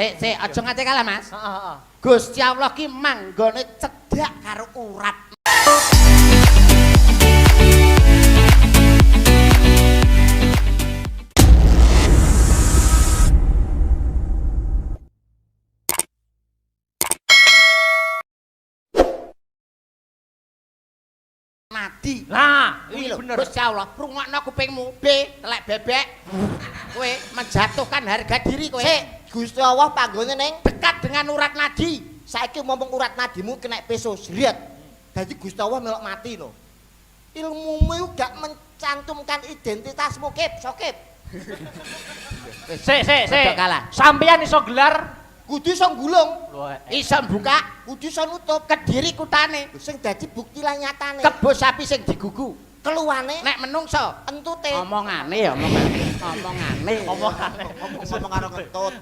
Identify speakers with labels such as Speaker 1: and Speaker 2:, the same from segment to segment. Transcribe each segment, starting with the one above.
Speaker 1: Sik, aja ngate kalah, Mas.
Speaker 2: Heeh.
Speaker 1: Gusti Allah ki manggone cedhak karo urat. Nadi.
Speaker 2: Lah,
Speaker 1: Kuwi
Speaker 2: iki
Speaker 1: lho,
Speaker 2: bener.
Speaker 1: Gusti Allah, rungokno kupingmu. B, telek bebek. Kowe menjatuhkan harga diri kowe.
Speaker 3: Sik, Gusti Allah panggone ning
Speaker 1: Dekat dengan urat nadi.
Speaker 3: saiki ngomong urat nadimu kena peso sriet. Dadi Gusti Allah melok mati lho. Ilmumu iku gak mencantumkan identitasmu, Kip, Sokip.
Speaker 2: Sik.
Speaker 1: Aja kalah.
Speaker 2: Sampeyan iso gelar
Speaker 3: Kudu iso nggulung,
Speaker 1: Iso buka
Speaker 3: kudu iso nutup.
Speaker 1: kediri kutane.
Speaker 3: Sing dadi bukti lan nyatane.
Speaker 1: Kebo sapi sing digugu.
Speaker 3: Keluwane
Speaker 1: Nek menungso
Speaker 3: entute.
Speaker 1: omongane.
Speaker 3: Ngomong karo kentut.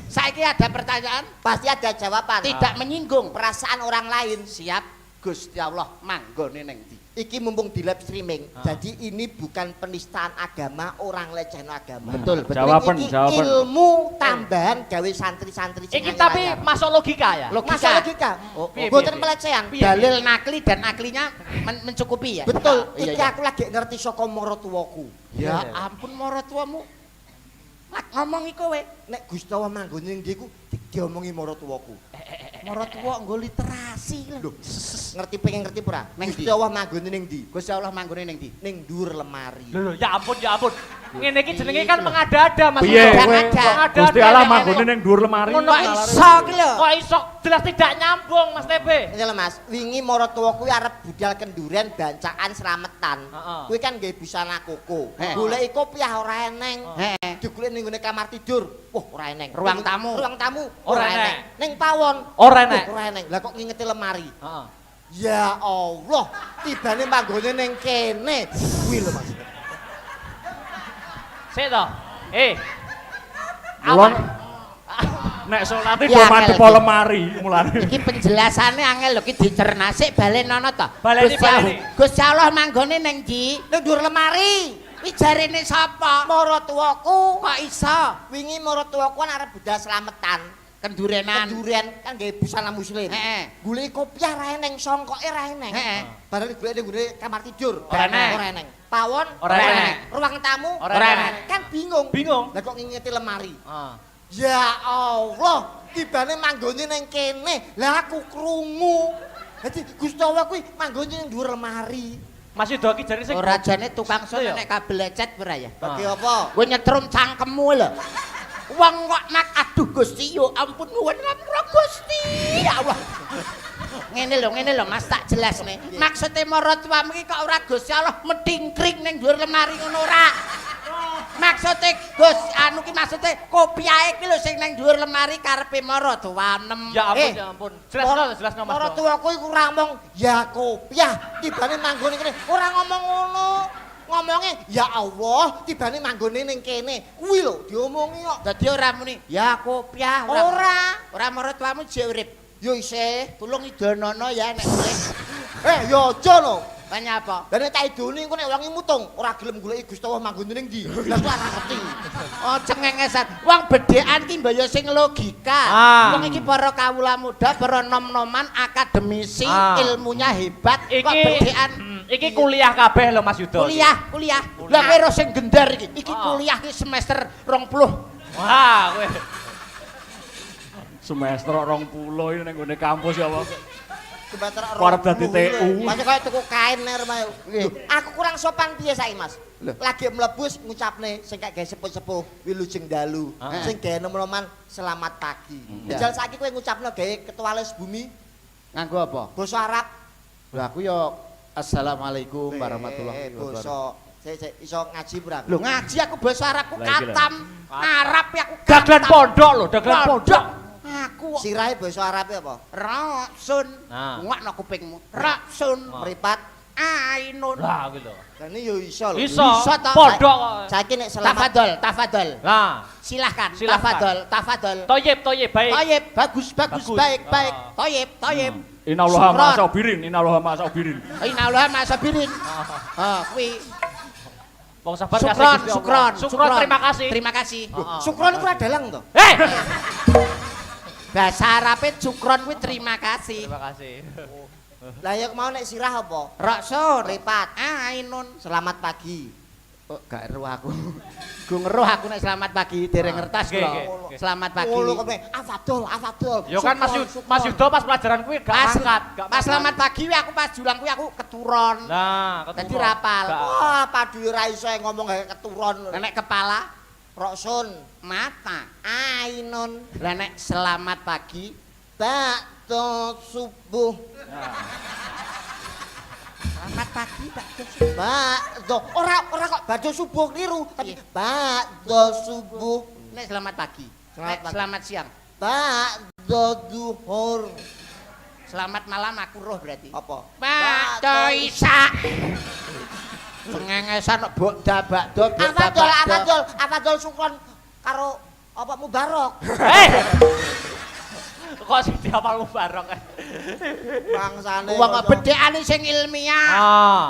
Speaker 1: Saiki ada pertanyaan
Speaker 3: Pasti ada jawaban.
Speaker 1: tidak menyinggung.
Speaker 3: Perasaan orang lain.
Speaker 1: Siap Gusti Allah manggone ning ndi?
Speaker 3: Iki mumpung di live streaming. Jadi ini bukan penistaan agama, orang lecehno agama.
Speaker 1: Betul.
Speaker 4: Jawaban.
Speaker 3: Ilmu tambahan gawe santri-santri
Speaker 2: iki tapi masuk logika ya.
Speaker 3: Masuk logika.
Speaker 2: Piye,
Speaker 3: Mboten
Speaker 2: piye?
Speaker 3: pelecehan.
Speaker 1: Dalil nakli dan aklinya mencukupi ya.
Speaker 3: Betul.
Speaker 2: Iya,
Speaker 3: Iki aku lagi ngerti saka maratuwaku.
Speaker 1: Ya ampun maratuwamu. Ngomongi kowe.
Speaker 3: Nek Gusti Allah manggone ning ndi ku diomongi maratuwaku.
Speaker 1: Maratuwa nggo literasi lho.
Speaker 3: Ngerti pengen ngerti ora?
Speaker 1: Ning
Speaker 3: Gusti
Speaker 1: ndi?
Speaker 3: Allah manggone ning ndi?
Speaker 1: Gusti Allah manggone ning ndi?
Speaker 3: Ning dhuwur lemari.
Speaker 2: Lho, ya ampun. Ngene iki jenenge kan mengada-ada Mas.
Speaker 4: Piye kowe?
Speaker 2: Mengada-ada.
Speaker 4: Gusti Allah manggone ning dhuwur lemari.
Speaker 2: Ngono
Speaker 1: Kok iso ki lho?
Speaker 2: Kok iso jelas tidak nyambung Mas TB.
Speaker 3: Ini lho Mas, wingi maratuwaku arep budal kenduren bancaan slametan.
Speaker 2: Heeh.
Speaker 3: Kuwi kan nggih busana koko.
Speaker 1: Heeh.
Speaker 3: Goleki kopiah ora eneng.
Speaker 1: Heeh.
Speaker 3: Digoleki ning ngene kamar tidur. Wah, ora eneng.
Speaker 1: Ruang tamu.
Speaker 3: Ruang tamu
Speaker 2: Ora
Speaker 3: ora
Speaker 2: eneng.
Speaker 3: eneng. Ning pawon
Speaker 2: Ora enek.
Speaker 3: Ora eneng. Lah kok ngingeti lemari.
Speaker 2: Heeh.
Speaker 3: Ya Allah, tibane manggone ning kene. Kuwi lho Mas.
Speaker 2: Sik to.
Speaker 4: Mulane nek salate
Speaker 1: Ya,
Speaker 4: do mandhep
Speaker 1: angel.
Speaker 4: lemari mulane.
Speaker 1: Iki penjelasannya angel lho, iki dicerna sik balenono to.
Speaker 2: Baleni,
Speaker 1: Gusti Allah-
Speaker 2: baleni.
Speaker 1: Gusti Allah manggone ning ndi?
Speaker 3: Ning dhuwur lemari.
Speaker 1: Kuwi jarene sapa?
Speaker 3: Maratuwaku
Speaker 1: Kok iso?
Speaker 3: wingi maratuwaku kan arep budal slametan.
Speaker 1: Kendurenan.
Speaker 3: Kenduren kan nggih busana muslim.
Speaker 1: Heeh.
Speaker 3: Goleki kopiah ra eneng, songkoke ra eneng.
Speaker 1: Heeh.
Speaker 3: Bareng golek ning gone kamar tidur.
Speaker 2: Ora eneng.
Speaker 3: Ora eneng. Pawon
Speaker 2: Ora eneng.
Speaker 3: Ruang tamu
Speaker 2: Ora eneng.
Speaker 3: Kan bingung.
Speaker 2: Bingung.
Speaker 3: Lah kok ngingeti lemari.
Speaker 2: Heeh.
Speaker 3: Ya Allah, tibane manggone ning kene. Lah aku krungu. Dadi Gusti Allah kuwi manggone ning dhuwur lemari.
Speaker 2: Mas Yudo iki jare sing
Speaker 1: Ora jane tukang sun
Speaker 2: Iya.
Speaker 1: nek kabel lecet ora ya?
Speaker 3: Bagi apa?
Speaker 1: Kowe nyetrum cangkemmu lho. Wong kok nak aduh Gusti yo ampun nuwun ngapura Gusti. Ya Allah. Ngene lho Mas tak jelasne. Maksude maratuwamu iki kok ora Gusti Allah medingkring ning dhuwur lemari ngono ora. Maksude Gus anu ki maksude kopiahe ki lho sing ning dhuwur lemari karepe maratuwanem.
Speaker 2: Ya ampun. Jelasno Mas.
Speaker 3: Maratuwaku iku ora ngomong ya kopiah, tibane manggone kene. Ora ngomong ngono. Ngomongnya ya Allah, tibane manggone ning kene. Kuwi lho diomongi kok.
Speaker 1: Dadi ora muni ya kopiah ora maratuwamu jek urip.
Speaker 3: Yo isih.
Speaker 1: Tulung idonono ya nek urip.
Speaker 3: Yo aja lho.
Speaker 1: Tanya apa?
Speaker 3: Lah nek tak idoni engko nek wangi mutung, ora gelem goleki Gusti Allah manggone ning ndi. Lah kuwi ora ngerti.
Speaker 1: Oh cengengesan. Wong bedhekan ki mbaya sing logika. Wong iki para kawula muda, para nom-noman akademisi, ilmunya hebat. Kok bedhekan
Speaker 2: Iki kuliah kabeh lho Mas Yudo.
Speaker 1: kuliah. Lah kowe ro sing gendar iki. Iki kuliah ki semester 20.
Speaker 2: Wah, kowe.
Speaker 4: Semester 20 ini ning gone kampus ya apa.
Speaker 3: Semester
Speaker 4: Arep dadi TU.
Speaker 3: Masih kaya tuku kain ner Mas. Aku kurang sopan piye saiki Mas? Lagi mlebu ngucapne sing kaya sepuh-sepuh wilujeng dalu. Sing gawe nom-noman selamat pagi. Jal saiki kowe ngucapno gawe ketua les bumi
Speaker 1: Nganggo apa?
Speaker 3: basa Arab.
Speaker 1: Lah aku yo assalamualaikum warahmatullahi wabarakatuh.
Speaker 3: Basa sik iso ngaji ora?
Speaker 1: Lho ngaji aku basa Arabku
Speaker 4: Lah iki lho.
Speaker 1: katam. Arab ya aku
Speaker 2: Dagelan
Speaker 1: katam.
Speaker 2: pondok lho, dagelan pondok.
Speaker 1: Aku
Speaker 3: Sirahe basa Arabe apa?
Speaker 1: raksun.
Speaker 2: Nah.
Speaker 1: Ngakno kupingmu. Raksun.
Speaker 3: Mripat.
Speaker 1: Ainun.
Speaker 2: Lah kuwi lho.
Speaker 3: Lah ini yo iso lho.
Speaker 2: Iso
Speaker 1: Iso toh.
Speaker 2: pondok kok.
Speaker 3: Saiki nek selamat
Speaker 1: Tafadol.
Speaker 2: Lah,
Speaker 1: Silahkan.
Speaker 2: Silahkan.
Speaker 1: Tafadol.
Speaker 2: toyib baik.
Speaker 1: Toyib, bagus,
Speaker 2: Bagus.
Speaker 1: baik.
Speaker 2: Ah.
Speaker 1: Toyib.
Speaker 4: Innallaha
Speaker 1: Syukron.
Speaker 4: ma'asabirin, innallaha ma'asabirin.
Speaker 1: Innallaha ma'asabirin. Kuwi
Speaker 2: Wong sabar
Speaker 1: Syukron.
Speaker 2: Terima kasih.
Speaker 1: Terima kasih.
Speaker 3: Sukron iku adalang to.
Speaker 2: Hei!
Speaker 1: Bahasa Arabe cukron kuwi terima kasih.
Speaker 2: Terima kasih.
Speaker 3: Lah ya mau nek sirah apa?
Speaker 1: Rokso,
Speaker 3: Ripat.
Speaker 1: Ainun.
Speaker 3: Selamat pagi.
Speaker 1: Oh, gak eruh aku. Gue ngeruh aku nek selamat pagi dereng ngertas
Speaker 2: Oke,
Speaker 1: kula.
Speaker 2: oke.
Speaker 1: Selamat pagi.
Speaker 3: Ngono kok Afadol.
Speaker 2: Yo kan Mas Yudo pas pelajaran kuwi gak
Speaker 1: Pas
Speaker 2: angkat.
Speaker 1: pas selamat pagi wi aku pas julang kuwi aku keturon.
Speaker 2: Nah,
Speaker 1: Dadi rapal.
Speaker 3: Wah, padu ra iso ngomong kayak keturon.
Speaker 1: Nek kepala
Speaker 3: Roksun,
Speaker 1: mata.
Speaker 3: Ainun,
Speaker 1: Lah nek selamat pagi
Speaker 3: bakdo subuh.
Speaker 1: selamat pagi Pak.
Speaker 3: Bakdo ora kok bakdo subuh keliru, tapi bakdo subuh.
Speaker 1: Nek selamat pagi.
Speaker 3: Selamat
Speaker 1: Nek
Speaker 3: pagi.
Speaker 1: selamat siang.
Speaker 3: Bakdo duhur.
Speaker 1: Selamat malam aku roh berarti.
Speaker 3: Apa?
Speaker 1: Bakdo Isa. Cengengesan bakda bakdo
Speaker 3: Afadol sukron karo apa Mubarok.
Speaker 2: Kok sing diapal Mubarok.
Speaker 3: Bangsane.
Speaker 1: Wong bedhekane sing ilmiah.
Speaker 2: Ah.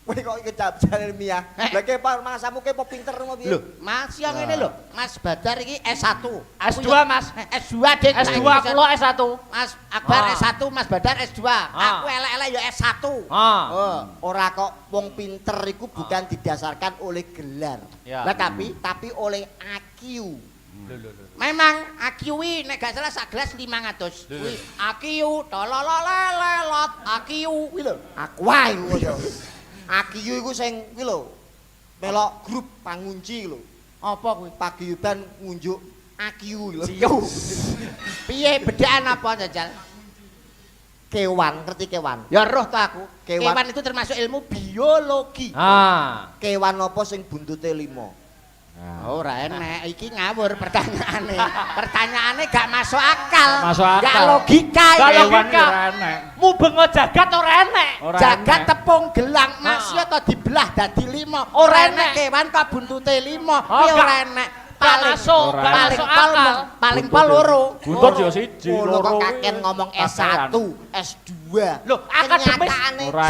Speaker 3: Kowe kok iki jabjan ilmiah. Lah ke mangsamu ke pinter mau piye?
Speaker 1: Lho, Mas yang ngene lho. Mas Badar iki S1.
Speaker 2: S2 Mas.
Speaker 1: S2 Dik.
Speaker 2: S2 kula S1.
Speaker 1: Mas Akbar
Speaker 2: Ah.
Speaker 1: S1, Mas Badar S2. Aku elek-elek ya S1.
Speaker 2: Ah.
Speaker 3: Oh, ora kok wong pinter iku bukan didasarkan oleh gelar.
Speaker 2: Ya.
Speaker 1: Lah tapi
Speaker 3: Oleh IQ.
Speaker 1: memang AQ wi nek gak salah sak gelas 500. Kuwi AQ tolololelelot AQ kuwi lho.
Speaker 3: Aku wae ngono. IQ iku sing kuwi lho. Melok grup pangunci lho.
Speaker 1: Apa kuwi?
Speaker 3: Paguyuban ngunjuk IQ lho.
Speaker 1: Siyo. Piye bedaan apa jajal?
Speaker 3: Kewan, ngerti kewan?
Speaker 1: Ya roh to aku.
Speaker 3: Kewan.
Speaker 1: Kewan itu termasuk ilmu biologi.
Speaker 2: Ah.
Speaker 3: Kewan apa sing buntute 5?
Speaker 1: Ora enek, iki ngawur pertanyaane. Pertanyaane gak masuk akal.
Speaker 4: Masuk akal.
Speaker 1: Gak logika.
Speaker 2: Gak
Speaker 1: iki.
Speaker 2: logika.
Speaker 4: Kewan ki ora enek.
Speaker 2: Mubengo jagat ora enek.
Speaker 4: Ora
Speaker 1: Jagat
Speaker 4: enek.
Speaker 1: tepung gelang masya to dibelah dadi 5.
Speaker 2: Ora
Speaker 1: enek
Speaker 2: enek.
Speaker 1: kewan kok buntute 5.
Speaker 2: Oh,
Speaker 1: Kuwi ora
Speaker 2: gak-
Speaker 1: enek.
Speaker 2: gak masuk,
Speaker 4: gak
Speaker 1: paling
Speaker 2: masuk
Speaker 1: pol
Speaker 2: akal.
Speaker 1: paling pol loro.
Speaker 4: Buntut yo siji,
Speaker 3: Ngono kok
Speaker 4: loro.
Speaker 3: kakek ngomong S1, S2.
Speaker 2: Loh, akademis.
Speaker 3: Kenyataane
Speaker 4: Ora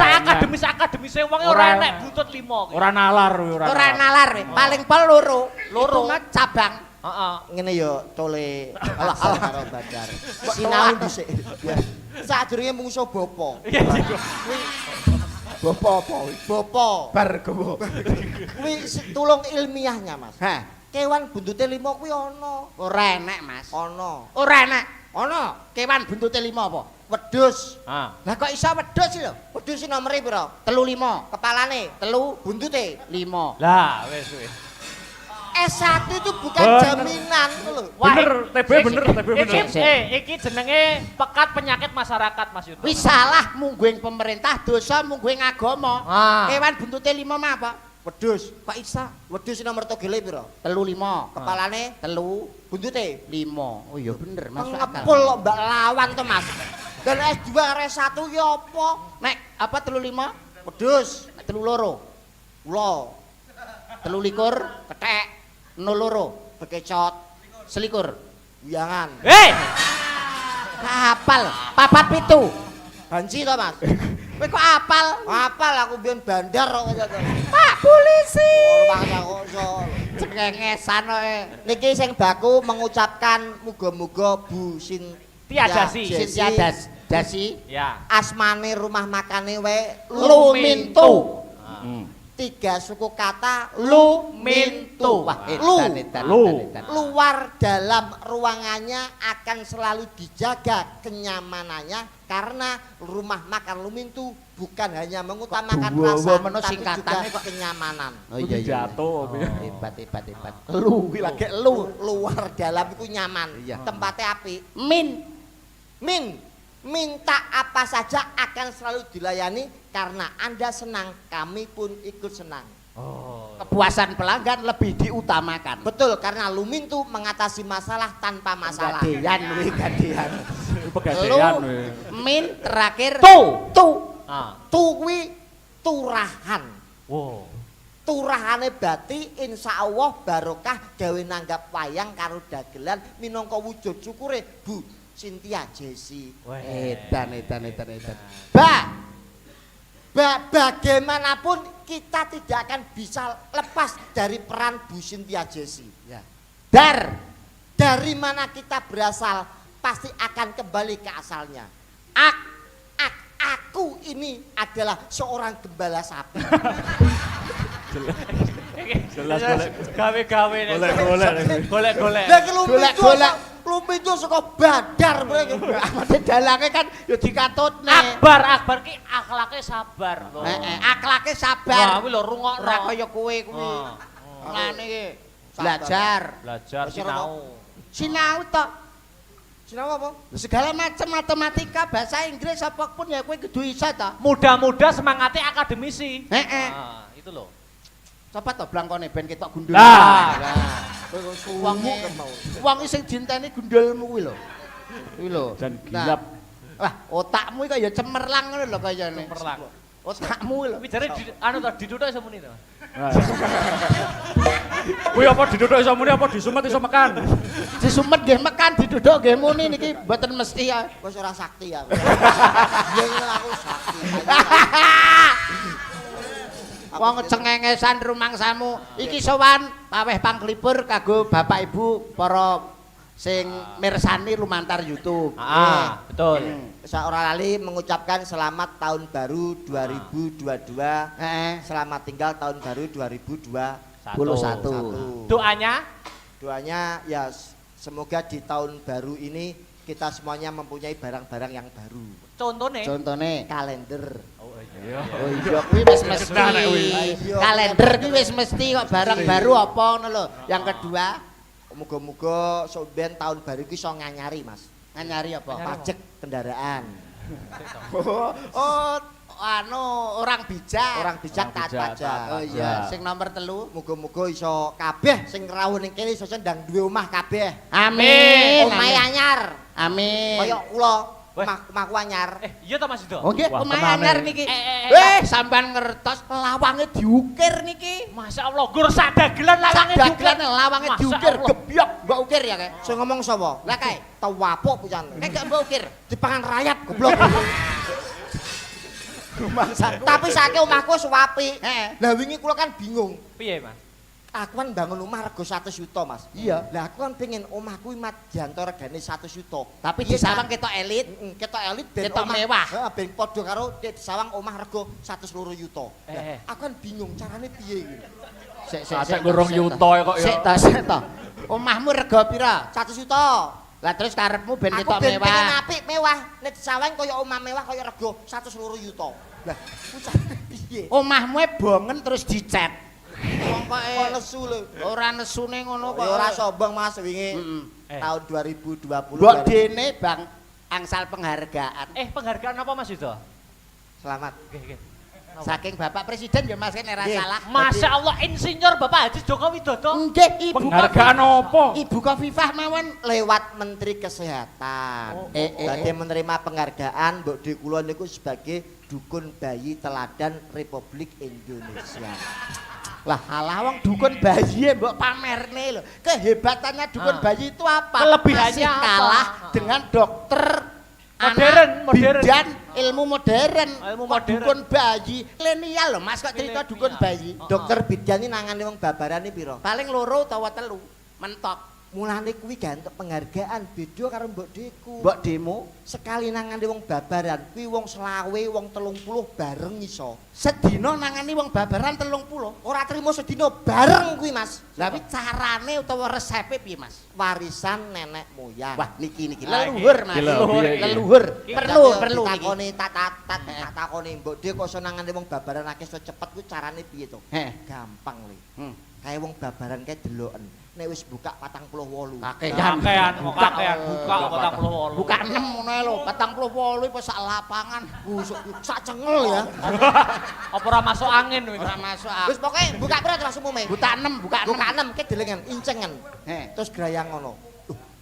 Speaker 2: Akademis wong ora
Speaker 4: Ora
Speaker 2: enek
Speaker 4: enek.
Speaker 2: buntut 5.
Speaker 4: Ora nalar kuwi
Speaker 1: Ora nalar. Paling pol loro.
Speaker 2: Loro.
Speaker 1: Itu mah cabang.
Speaker 2: Heeh.
Speaker 3: ngene yo tole alah karo Badar. Sinau dhisik. Sadurunge mungsuh bapa.
Speaker 2: Iya, iya.
Speaker 3: Bapa apa? Bapa.
Speaker 1: Bar gowo.
Speaker 3: Kuwi tulung ilmiahnya, Mas.
Speaker 1: Hah,
Speaker 3: Kewan buntute 5 kuwi ana.
Speaker 1: ora enek, Mas.
Speaker 3: Ana.
Speaker 1: Ora enek.
Speaker 3: Ana.
Speaker 1: Kewan buntute 5 apa?
Speaker 3: Wedhus.
Speaker 2: Ah.
Speaker 1: Lah kok iso wedhus lho?
Speaker 3: Wedhus iki nomere pira?
Speaker 1: 35.
Speaker 3: Kepalane,
Speaker 1: Telu
Speaker 3: buntute.
Speaker 1: 5.
Speaker 2: Lah, wis wis.
Speaker 3: S1 itu bukan
Speaker 4: Bener.
Speaker 3: jaminan lho.
Speaker 4: Bener, TB bener, TB bener.
Speaker 2: Iki jenenge pekat penyakit masyarakat Mas Yudo.
Speaker 1: Wis salah mungguing pemerintah, dosa mungguing agama.
Speaker 2: Ah.
Speaker 1: Kewan buntute 5 mah apa?
Speaker 3: Wedhus.
Speaker 1: Kok iso?
Speaker 3: Wedhus nomor togele pira?
Speaker 1: 35.
Speaker 3: Kepalane,
Speaker 1: Telu
Speaker 3: buntute.
Speaker 1: 5. Oh iya bener masuk akal.
Speaker 3: Ngepul kok Mbak lawan to, Mas. Dan S2 R1 ki apa?
Speaker 1: Nek apa 35?
Speaker 3: Wedhus.
Speaker 1: Nek 32.
Speaker 3: Ula.
Speaker 1: 23 kethek. 02
Speaker 3: Bekecot.
Speaker 1: selikur.
Speaker 3: Wiyangan.
Speaker 2: Hei,
Speaker 1: Kapal. Papat pitu.
Speaker 3: Banci to, Mas?
Speaker 1: Kowe kok apal?
Speaker 3: Apal aku biyen bandar kok ngono to.
Speaker 1: Pak polisi.
Speaker 3: Ora kok iso.
Speaker 1: Cengengesan kowe.
Speaker 3: Niki sing baku mengucapkan muga-muga Bu
Speaker 2: Tia Jasi.
Speaker 1: Sintia Dasi.
Speaker 2: Ya.
Speaker 3: asmane rumah makane wae
Speaker 1: Lumintu.
Speaker 4: Hmm.
Speaker 3: 3 suku kata
Speaker 1: Lumintu. Wah,
Speaker 3: Lu.
Speaker 4: Lu.
Speaker 3: luar dalam ruangannya akan selalu dijaga kenyamanannya karena rumah makan Lumintu bukan hanya mengutamakan
Speaker 1: Aduh,
Speaker 3: rasa
Speaker 1: meno
Speaker 3: tapi juga
Speaker 1: singkatannya kok.
Speaker 3: kenyamanan.
Speaker 1: Oh iya iya.
Speaker 4: Jatuh.
Speaker 1: Hebat. Lu kuwi lagi lu.
Speaker 3: Luar dalam itu nyaman.
Speaker 1: Iya.
Speaker 3: Tempatnya api.
Speaker 1: Min.
Speaker 3: Minta apa saja akan selalu dilayani karena Anda senang, kami pun ikut senang.
Speaker 2: Oh.
Speaker 1: Kepuasan pelanggan lebih diutamakan.
Speaker 3: Betul, karena Lumintu mengatasi masalah tanpa masalah.
Speaker 1: Gadean.
Speaker 4: Pegadean
Speaker 1: Lu.
Speaker 4: we.
Speaker 1: Min terakhir
Speaker 3: Tu.
Speaker 2: Ah.
Speaker 3: Tu kuwi turahan.
Speaker 2: Wow.
Speaker 3: Turahane Bati insya Allah barokah gawe nanggap wayang karo dagelan minangka wujud syukure Bu Sintia Jesi.
Speaker 1: Edan.
Speaker 3: Bagaimanapun kita tidak akan bisa lepas dari peran Bu Sintia Jesi.
Speaker 1: Ya. Dar.
Speaker 3: Dari mana kita berasal, pasti akan kembali ke asalnya. Aku ini adalah seorang gembala sapi.
Speaker 4: Jelas
Speaker 2: Gawe-gawe nek. Golek-golek.
Speaker 3: Lah
Speaker 1: Golek-golek.
Speaker 3: Lumpijo saka Badar kowe.
Speaker 1: Amane dalange kan ya dikatutne.
Speaker 2: Akbar ki akhlake sabar lho.
Speaker 1: Akhlake
Speaker 2: Wah,
Speaker 1: sabar.
Speaker 2: kuwi lho rungokno.
Speaker 1: Ora kaya kowe kuwi. Ngene iki belajar
Speaker 2: Sinau.
Speaker 1: sinau to.
Speaker 3: Sinau apa?
Speaker 1: Segala macam matematika, bahasa Inggris apapun ya kowe kudu iso to.
Speaker 2: Muda-muda semangatnya akademisi.
Speaker 1: Heeh.
Speaker 2: Nah, itu loh.
Speaker 1: Coba to blangkone ben ketok gundul.
Speaker 4: Lah.
Speaker 1: Wong sing dienteni gundulmu kuwi lho. Kuwi lho.
Speaker 4: Dan gilap.
Speaker 1: Wah, otakmu iki kaya cemerlang ngono lho kayane.
Speaker 2: Cemerlang.
Speaker 1: Otakmu lho.
Speaker 2: Tapi jare anu to diduduk iso muni to.
Speaker 4: Kuwi apa diduduk iso muni apa disumet iso mekan?
Speaker 1: Disumet nggih mekan diduduk nggih muni niki mboten mesti ya.
Speaker 3: Wis ora sakti ya. Iya aku sakti.
Speaker 1: Wong cengengesan rumangsamu iki sowan paweh panglipur kanggo Bapak Ibu para sing mirsani lumantar YouTube.
Speaker 2: Betul.
Speaker 3: Saya ora lali mengucapkan selamat tahun baru 2022. Selamat tinggal tahun baru 2021.
Speaker 2: Doanya
Speaker 3: Doanya ya semoga di tahun baru ini kita semuanya mempunyai barang-barang yang baru.
Speaker 2: Contone
Speaker 3: Kalender.
Speaker 1: Oh iya kuwi wis mesti. Kalender kuwi wis mesti kok barang baru apa ngono lho. Yang kedua,
Speaker 3: muga-muga sok ben tahun baru iki iso nganyari, Mas.
Speaker 1: nganyari apa?
Speaker 3: Pajak kendaraan.
Speaker 1: Anu orang bijak.
Speaker 3: Orang bijak taat pajak.
Speaker 1: Oh iya, sing nomor 3.
Speaker 3: Muga-muga iso kabeh sing rawuh ning kene iso ndang duwe omah kabeh.
Speaker 1: Amin.
Speaker 3: Omahe anyar.
Speaker 1: Amin.
Speaker 3: Kaya kula omahku anyar.
Speaker 2: Iya ta Mas Ido?
Speaker 1: Oh nggih,
Speaker 4: Wah,
Speaker 1: omahe
Speaker 4: temane.
Speaker 1: anyar niki. Sampean ngertos lawange diukir niki.
Speaker 2: Masya Allah, gur sak dagelan lawange
Speaker 1: Dagelan lawange
Speaker 2: Masya
Speaker 1: diukir,
Speaker 2: Allah.
Speaker 1: gebyok mbok ukir ya kae.
Speaker 3: Sing ngomong sapa?
Speaker 1: Lah kae,
Speaker 3: Tawapok pisan.
Speaker 1: gak mbok ukir.
Speaker 3: Dipangan rayap goblok. Tapi saiki omahku wis apik. Lah wingi kula kan bingung.
Speaker 2: Piye, Mas?
Speaker 3: Aku kan bangun omah rego 100 juta, Mas.
Speaker 1: Iya.
Speaker 3: Lah aku kan pengen omahku madyanto regane 100 juta.
Speaker 1: Tapi
Speaker 3: Iya,
Speaker 1: disawang
Speaker 3: kan?
Speaker 1: ketok elit.
Speaker 3: Ketok elit ben
Speaker 1: Ketok mewah.
Speaker 3: Heeh, ben padha karo disawang omah rego 102 juta.
Speaker 2: Eh.
Speaker 3: Aku kan bingung carane piye iki.
Speaker 4: Sik gorong yuto kok ya.
Speaker 1: Sik to. Omahmu rego pira?
Speaker 3: 100 juta.
Speaker 1: Lah terus karepmu ben
Speaker 3: Aku
Speaker 1: ketok
Speaker 3: ben pengen
Speaker 1: mewah.
Speaker 3: apik mewah. Nek disawang kaya omah mewah kaya rego 102 juta. Lah, ku carane piye?
Speaker 1: Omahmu bongen terus dicet. Wong kok
Speaker 3: Kok nesu lho.
Speaker 1: ora nesune ngono kok.
Speaker 3: Ya ora sombong Mas wingi.
Speaker 2: Eh.
Speaker 3: Tahun 2020.
Speaker 1: Mbok dene Bang angsal penghargaan.
Speaker 2: Penghargaan apa Mas Ido?
Speaker 3: Selamat.
Speaker 2: Nggih.
Speaker 1: Saking Bapak Presiden ya Mas nek ora
Speaker 3: Nggih.
Speaker 1: salah.
Speaker 2: Masya Allah, Insinyur Bapak Haji Joko Widodo.
Speaker 1: Nggih, Ibu
Speaker 4: Penghargaan apa?
Speaker 1: Ibu Kofifah mawon.
Speaker 3: Lewat Menteri Kesehatan. Tadi menerima penghargaan Mbok Di kula niku sebagai dukun bayi teladan Republik Indonesia.
Speaker 1: Lah alah wong dukun bayi mbok pamerne lho. Kehebatannya dukun bayi itu apa?
Speaker 2: Kelebihannya
Speaker 1: Masih
Speaker 2: apa?
Speaker 1: kalah dengan dokter
Speaker 2: Modern.
Speaker 1: bidan ilmu modern.
Speaker 2: Ilmu
Speaker 1: Kok
Speaker 2: modern.
Speaker 1: Dukun bayi. Lenial lho Mas kok cerita dukun bayi.
Speaker 3: Dokter bidan ini nangani wong babarane piro?
Speaker 1: Paling loro utawa 3 mentok.
Speaker 3: Mulane kuwi gak entuk penghargaan beda karo Mbok Deku.
Speaker 1: Mbok demo
Speaker 3: Sekali nangani wong babaran kuwi wong selawe, wong 30 bareng iso.
Speaker 1: sedina nangani wong babaran 30.
Speaker 3: Ora trimo sedina bareng kuwi Mas.
Speaker 1: Lah kuwi carane utawa resepe piye Mas?
Speaker 3: Warisan nenek moyang.
Speaker 1: Wah niki
Speaker 2: Lah,
Speaker 1: leluhur Mas.
Speaker 4: iki lho, piye iki?
Speaker 1: Leluhur. Perlu niki.
Speaker 3: takoni tak takoni Mbok Dek kok iso nangani wong babaran akeh iso cepet kuwi carane piye to? Gampang le. Kayak wong babaran kae deloken. Nek wis buka 48.
Speaker 2: Kakean buka 48.
Speaker 1: Buka 6 ngono ae lho, 48 iku sak lapangan.
Speaker 3: Sak cengel ya.
Speaker 2: Apa ora masuk angin kuwi?
Speaker 1: Ora masuk
Speaker 3: Wis pokoke buka pira terus umume?
Speaker 1: buka 6, buka 6.
Speaker 3: Buka 6 ke delengen incengen.
Speaker 1: Heh.
Speaker 3: Terus grayang ngono.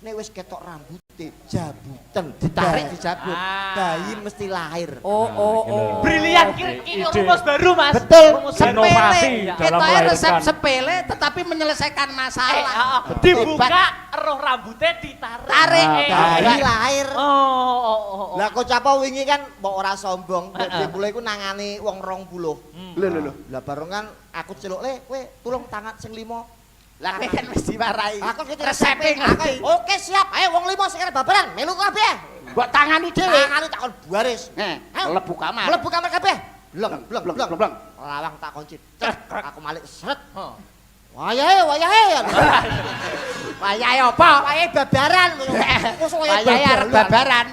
Speaker 3: Nek wis ketok rambute jabutan,
Speaker 1: Ditarik dijabut.
Speaker 3: bayi mesti lahir.
Speaker 1: Oh.
Speaker 2: Brilian ini rumus baru Mas.
Speaker 1: Betul.
Speaker 2: Rumus
Speaker 1: Sepele.
Speaker 4: Inovasi dalam
Speaker 1: Kita
Speaker 4: melahirkan.
Speaker 1: resep sepele tetapi menyelesaikan masalah.
Speaker 2: Dibuka roh rambutnya ditarik.
Speaker 1: Tarik.
Speaker 3: Bayi lahir.
Speaker 2: Oh.
Speaker 3: Lah kok apa wingi kan mbok ora sombong, Mbok Dek iku nangani wong 20.
Speaker 1: Lho.
Speaker 3: Lah bareng kan aku celuk le kowe tulung tangan sing 5.
Speaker 1: Lah kowe kan wis diwarai.
Speaker 3: Aku gitu
Speaker 1: resepe ngerti.
Speaker 3: Oke siap, ayo wong 5 semua sing arep babaran melu kabeh.
Speaker 1: Mbok tangani dhewe.
Speaker 3: Tangane takon baris.
Speaker 1: Mlebu kamar.
Speaker 3: Mlebu kamar kabeh. Bleng. Lawang tak kunci. Aku malik sret. Wayahe.
Speaker 1: Wayahe apa?
Speaker 3: Wayahe babaran.
Speaker 1: Wayahe arep babaran.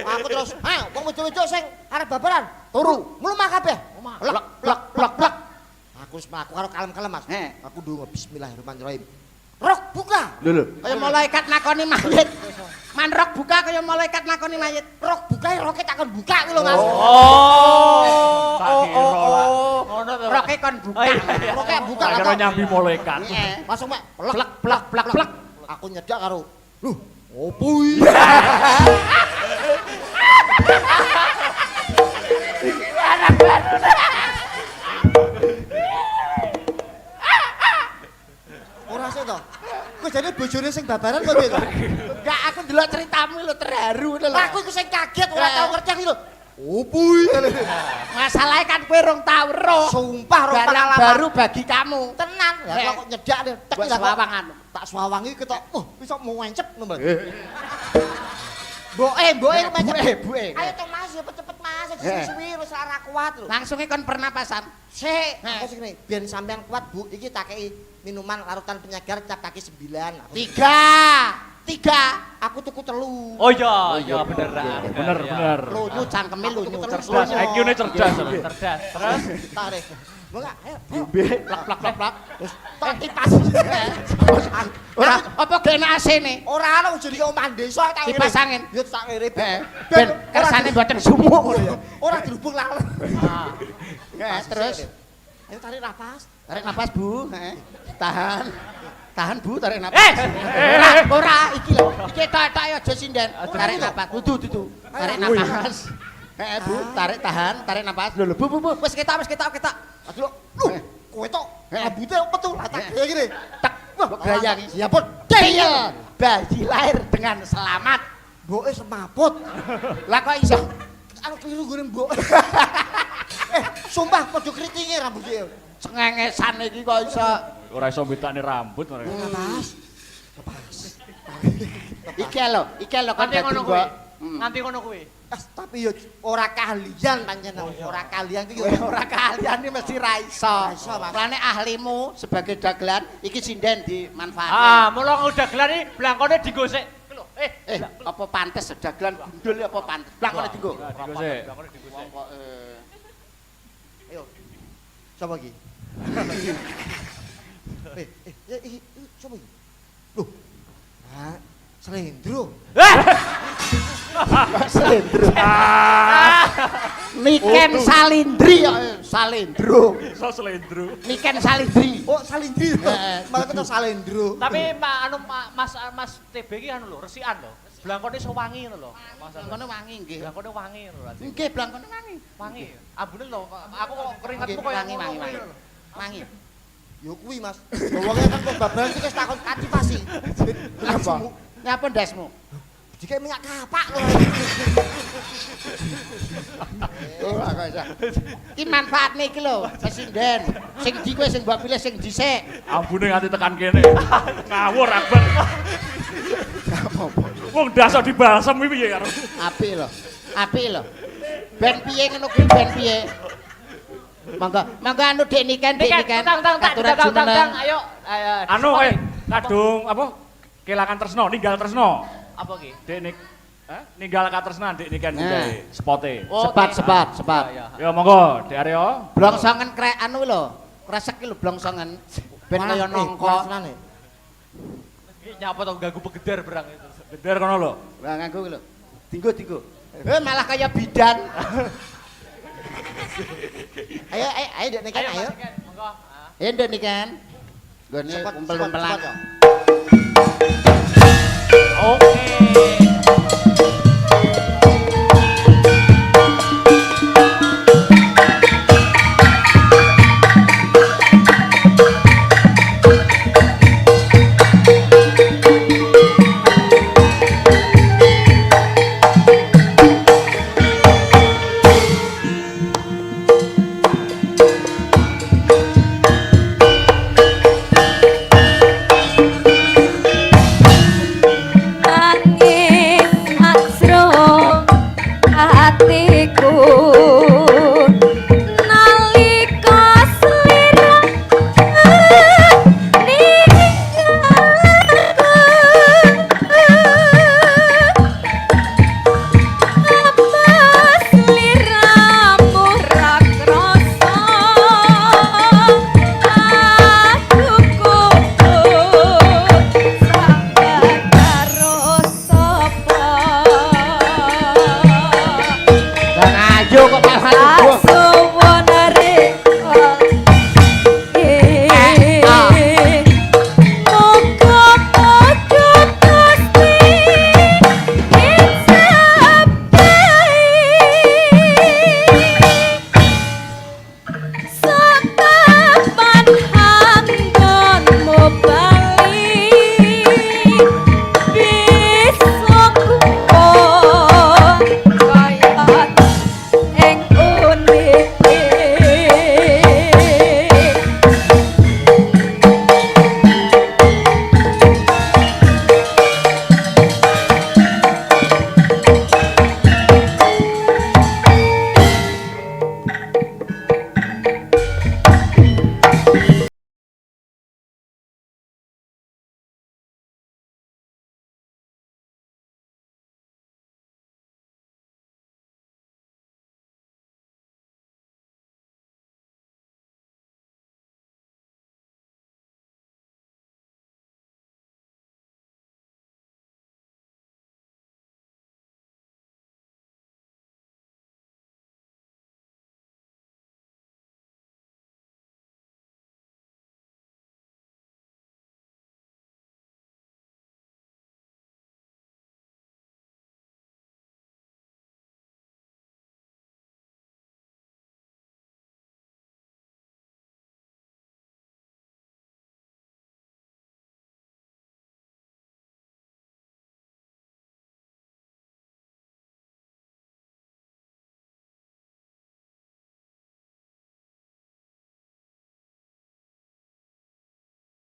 Speaker 3: Aku terus, "Ayo, wong wedok-wedok sing arep babaran, turu, mlumah kabeh." Plek. Aku wis mlaku karo kalem-kalem, Mas. Aku ndonga bismillahirrahmanirrahim. Rok buka.
Speaker 1: Lho. Kaya malaikat nakoni mayit. Man rok buka kaya malaikat nakoni mayit.
Speaker 3: Rok buka, roke takon buka kuwi lho, Mas.
Speaker 1: Ngono to. Roke kon buka.
Speaker 3: Roke buka
Speaker 4: Tak kira nyambi malaikat.
Speaker 3: Masuk mek
Speaker 1: Plek.
Speaker 3: Aku nyedak karo, "Loh, opo iki?" Ora sik to. Kowe jane bojone sing babaran kok piye to?
Speaker 1: Enggak, aku ndelok ceritamu lho terharu ngono lho.
Speaker 3: Aku iku sing kaget ora tau ngerti iki lho. Opo iki?
Speaker 1: Masalahe kan kowe rong tau ero.
Speaker 3: Sumpah rong
Speaker 1: Barang
Speaker 3: pengalaman
Speaker 1: baru bagi kamu.
Speaker 3: tenan. Lah kok nyedak tek
Speaker 1: Buat sewawangan.
Speaker 3: Tak swawangi ketok. Bisa muencep ngono. Mboke mencep. Ayo to Mas, cepet-cepet Mas, suwi wis ora kuat lho.
Speaker 1: Langsung kon pernapasan.
Speaker 3: Sik, aku sing ngene, biyen sampean kuat Bu, iki tak kei minuman larutan penyegar cap kaki 9.
Speaker 1: Tiga.
Speaker 3: Aku tuku 3.
Speaker 2: Oh iya beneran.
Speaker 4: Bener.
Speaker 1: Lunyu cangkeme lunyu.
Speaker 4: Cerdas, IQ-ne cerdas.
Speaker 2: Cerdas. Terus
Speaker 3: Tarik. Enggak, ayo.
Speaker 1: Plak. Terus tok kipas. Ora apa gene AC-ne?
Speaker 3: Ora ana ujug iki omah desa tak ngene.
Speaker 1: Kipas angin.
Speaker 3: Yo tak ngene.
Speaker 1: Ben kersane mboten sumuk.
Speaker 3: Ora dirubung lah.
Speaker 1: Terus
Speaker 3: Ayo tarik napas.
Speaker 1: tarik napas, Bu. Tahan Bu, tarik napas.
Speaker 2: Eh!
Speaker 1: Ora iki lho. Iki tok aja sinden. Tarik napas. Dudu. Tarik napas. Bu, tarik napas. Lho, Bu. Wis ketok.
Speaker 3: Aduh, lho, kowe tok rambute opo tuh? Latak kaya gini.
Speaker 1: Tek. Wah, gaya iki.
Speaker 3: Ya pun,
Speaker 1: Deyel. Bayi lahir dengan selamat.
Speaker 3: mboke semaput.
Speaker 1: Lah kok iso?
Speaker 3: Aku keliru gone mbok. Sumpah padha kritinge rambutnya.
Speaker 1: Cengengesan iki kok iso.
Speaker 4: Ora iso mbetane rambut.
Speaker 3: Lepas.
Speaker 1: Iki lho kan
Speaker 2: Nganti
Speaker 1: dadi
Speaker 2: ngono
Speaker 1: mbok.
Speaker 2: kuwi. Nganti ngono kuwi.
Speaker 3: Tapi yo ora kahlian pancen ora kahlian iki
Speaker 1: Ora kalian iki mesti ra iso.
Speaker 3: Ra iso, Mas.
Speaker 1: Mulane ahlimu sebagai dagelan iki sinden dimanfaatke.
Speaker 2: Mula dagelan iki blangkone digosek. Lho,
Speaker 1: Apa pantes dagelan gundul apa pantes? Blangkone dienggo.
Speaker 4: Digosek.
Speaker 2: blangkone digosek.
Speaker 1: Pokoke
Speaker 3: Ayo. Coba iki. Coba iki. Loh. Nah, Slendro.
Speaker 1: Slendro. Niken Salindri Salendro.
Speaker 4: Iso slendro.
Speaker 1: Niken Salindri.
Speaker 3: Oh, Salindri. Malah kena Salendro.
Speaker 2: Tapi Mas TB iki anu lho, resikan lho. Blangkone iso wangi ngono lho. Mas
Speaker 1: Blangkone wangi nggih.
Speaker 2: blangkone wangi lho. Rati.
Speaker 1: Nggih, blangkone wangi.
Speaker 2: Wangi. Ambune lho, aku kok keringetmu koyo
Speaker 1: Wangi. Wangi.
Speaker 3: Yo kuwi Mas. Wonge kan kok babaran iki wis takon kativasi.
Speaker 1: Apa? Nyapa ndasmu?
Speaker 3: Dike minyak kapak lho.
Speaker 1: Ora kok iso. Iki manfaatne iki lho, sinden. Sing ndi kowe sing mbok pilih sing dhisik.
Speaker 4: Ambune nganti tekan kene. Ngawur akbar. Wong dasar dibalsem iki piye karo.
Speaker 1: Apik lho. Ben piye ngono kuwi ben piye? Mangga anu Dek Niken. Aturan jumeneng.
Speaker 2: Ayo.
Speaker 4: Anu kadung apa? Kelangan tresno, ninggal tresno.
Speaker 2: Apa ki?
Speaker 4: Dek Nik. Ninggal katresnan Dek Niken kuwi spote.
Speaker 1: Sepat.
Speaker 4: Ya monggo, Dek Aryo.
Speaker 1: Blongsongen krek anu lho. Kresek iki lho blongsongen. Ben kaya nangka.
Speaker 2: Iki nyapa to ganggu pegedar berang itu.
Speaker 4: Geder kono lho.
Speaker 1: Lah nganggo iki lho. Dinggo. Malah kaya bidan.
Speaker 3: Ayo Dek Niken ayo.
Speaker 2: Monggo.
Speaker 1: Ayo Dek Niken. Gone umpel-umpelan.
Speaker 2: Oke.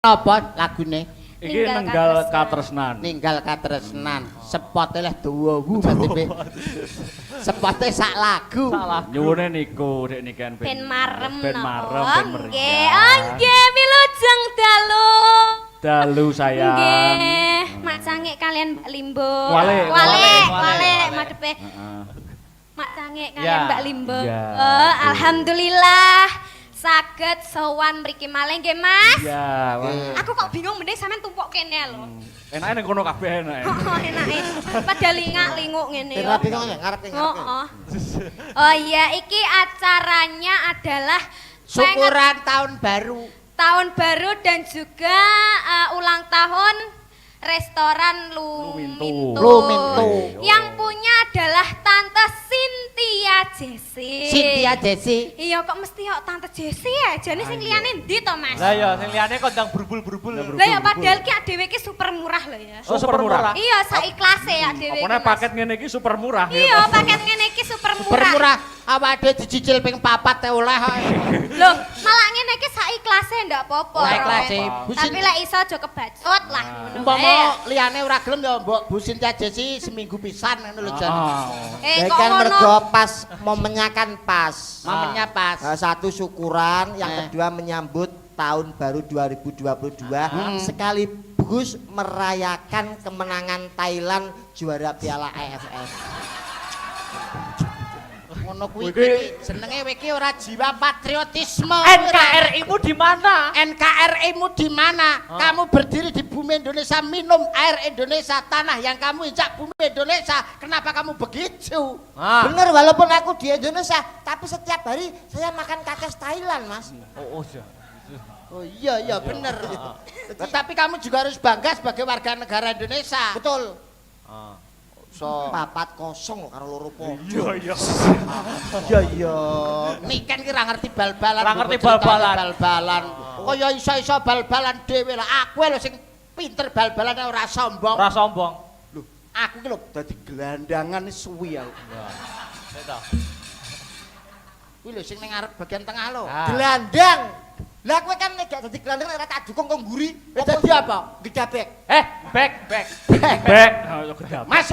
Speaker 1: Apa lagune?
Speaker 4: Iki nenggal katresnan.
Speaker 1: Ninggal katresnan. Sepote leh dawa berarti pe. Sepote sak lagu.
Speaker 4: Nyuwune niku dek niken
Speaker 5: Ben marem
Speaker 4: ben
Speaker 5: napa?
Speaker 4: marem ben meriah.
Speaker 5: Nggih, nggih wilujeng dalu.
Speaker 4: Dalu sayang.
Speaker 5: Nggih, Mak Cangik kalian Mbak Limbo.
Speaker 4: Wale,
Speaker 5: Wale madepe.
Speaker 4: Heeh.
Speaker 5: Mak Cangik
Speaker 2: Ya.
Speaker 5: kalian Mbak Limbo.
Speaker 4: Ya.
Speaker 5: Alhamdulillah saged sowan mriki malih nggih, Mas.
Speaker 4: Iya, wah.
Speaker 5: Aku kok bingung mending sampean tumpuk kene lho.
Speaker 4: Enake ning kono kabeh enake.
Speaker 5: Oh, enake. Padahal lingak-linguk ngene
Speaker 3: Ben
Speaker 5: ya.
Speaker 3: rapi kok ngarep ngarep.
Speaker 5: Oh iya, iki acaranya adalah
Speaker 1: Syukuran tahun baru.
Speaker 5: tahun baru dan juga ulang tahun restoran Luminto.
Speaker 1: Luminto.
Speaker 5: Yang punya adalah Tante Cynthia Jesse.
Speaker 1: Cynthia Jesse.
Speaker 5: Iya kok mesti kok Tante Jesse ya? Jane sing liyane ndi to, Mas?
Speaker 2: Lah ya sing liyane kok ndang berbul-berbul.
Speaker 5: Lah ya padahal ki dhewe ki super murah lho ya.
Speaker 4: Oh, super murah.
Speaker 5: Iya, saiklase ya dhewe.
Speaker 4: Apane paket ngene iki super murah.
Speaker 5: Iya, paket ngene iki super murah.
Speaker 1: Bermurah awake dicicil ping 4 oleh.
Speaker 5: Loh, malah ngene iki saiklase ndak apa-apa.
Speaker 1: Lah ikhlase.
Speaker 5: Tapi lek iso aja kebacut lah ngono.
Speaker 1: Umpama
Speaker 5: wae.
Speaker 1: liyane ora gelem ya mbok Bu Cynthia Jesse seminggu pisan ngono lho Jan.
Speaker 3: Ya
Speaker 5: Kok
Speaker 3: kan
Speaker 5: ngono?
Speaker 3: mergo pas momennya kan pas.
Speaker 1: Momennya pas.
Speaker 3: Satu syukuran, yang kedua menyambut tahun baru 2022 sekaligus merayakan kemenangan Thailand juara Piala AFF.
Speaker 1: Ngono kuwi jenenge iki ora jiwa patriotisme.
Speaker 2: NKRI-mu di mana?
Speaker 1: NKRI-mu di mana? Kamu berdiri di bumi Indonesia, minum air Indonesia, tanah yang kamu injak bumi Indonesia. Kenapa kamu begitu?
Speaker 3: Bener walaupun aku di Indonesia, tapi setiap hari saya makan kakek Thailand, Mas.
Speaker 2: Oh ya.
Speaker 1: Oh iya bener. Tetapi kamu juga harus bangga sebagai warga negara Indonesia.
Speaker 3: Betul.
Speaker 1: So,
Speaker 3: 4-0 karo loro po.
Speaker 4: Iya.
Speaker 3: Iya.
Speaker 1: Niken ki ora ngerti bal-balan.
Speaker 2: Ora ngerti
Speaker 1: mbok ceritane
Speaker 2: bal-balan.
Speaker 1: Bal-balan. Kaya iso-iso bal-balan dhewe lah. Aku lho sing pinter bal-balan ora sombong.
Speaker 2: Ora sombong.
Speaker 1: Lho, aku ki lho dadi gelandangan suwi aku.
Speaker 2: Eta.
Speaker 1: Kuwi lho sing ning ngarep bagian tengah lho.
Speaker 3: Gelandang. Lah kowe kan nek gak dadi gelandang nek ora tak dukung kok mburi.
Speaker 1: Dadi apa?
Speaker 3: Gedabek.
Speaker 2: Back.
Speaker 4: Bek. Oh, gedap.
Speaker 1: Mas ya